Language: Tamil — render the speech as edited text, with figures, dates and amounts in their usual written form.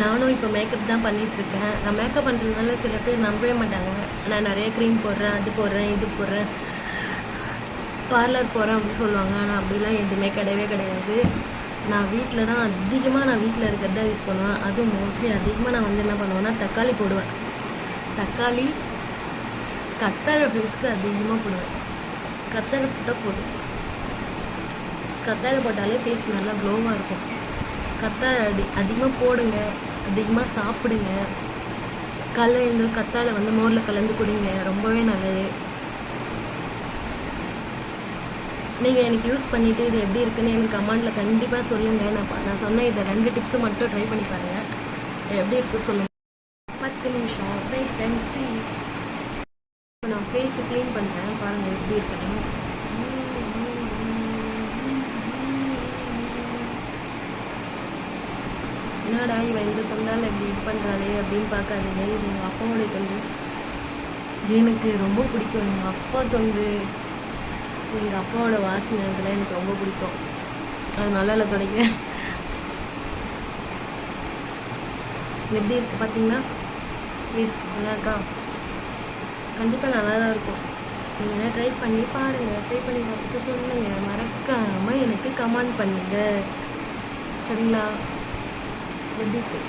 நானும் இப்போ மேக்கப் தான் பண்ணிகிட்ருக்கேன். நான் மேக்கப் பண்ணுறதுனால சில பேர் நம்பவே மாட்டாங்க. நான் நிறைய க்ரீம் போடுறேன், அது போடுறேன், இது போடுறேன், பார்லர் போகிறேன் அப்படின்னு சொல்லுவாங்க. ஆனால் அப்படிலாம் எதுவுமே கிடையவே கிடையாது. நான் வீட்டில் தான் அதிகமாக நான் வீட்டில் இருக்கிறது தான் யூஸ் பண்ணுவேன். அதுவும் மோஸ்ட்லி அதிகமாக நான் வந்து என்ன பண்ணுவேன்னா தக்காளி போடுவேன். தக்காளி கத்தாழை ஃபேஸ்க்கு அதிகமாக போடுவேன். கத்தாழை போட்டால் போதும். கத்தாழை போட்டாலே ஃபேஸ் நல்லா க்ளோவாக இருக்கும். கத்தாழை அதிகமாக போடுங்க, அதிகமாக சாப்பிடுங்க. காலைல எழுந்து கத்தாழை வந்து மோரில் கலந்து குடிங்க, ரொம்பவே நல்லது. நீங்கள் எனக்கு யூஸ் பண்ணிவிட்டு இது எப்படி இருக்குன்னு எனக்கு கமெண்டில் கண்டிப்பாக சொல்லுங்கள். நான் சொன்ன இதை 2 டிப்ஸு மட்டும் ட்ரை பண்ணி பாருங்கள். எப்படி இருக்குது சொல்லுங்கள். 10 நிமிஷம் வெயிட் அண்ட் சீ. இப்போ நான் ஃபேஸு க்ளீன் பண்ணுறேன், பாருங்கள் எப்படி இருக்குன்னு. என்னடா இவன் இந்த தொண்டால் எப்படி இது பண்ணுறாளே அப்படின்னு பார்க்காதீங்க. இது எங்கள் அப்பாவோடைய தொண்டு. எனக்கு ரொம்ப பிடிக்கும். எங்கள் அப்பா தொண்டு, எங்கள் அப்பாவோட வாசனை இதெல்லாம் எனக்கு ரொம்ப பிடிக்கும். அது நல்லா துடைக்கிறேன். எப்படி இருக்குது பார்த்தீங்கன்னா ப்ளீஸ் நல்லா இருக்கா? கண்டிப்பாக நல்லா தான் இருக்கும். நீங்கள் ட்ரை பண்ணி பாருங்கள். ட்ரை பண்ணி பார்த்துட்டு சொல்லுங்கள். மறக்காமல் எனக்கு கமெண்ட் பண்ணுங்கள். சரிங்களா? எப்படி இருக்குது?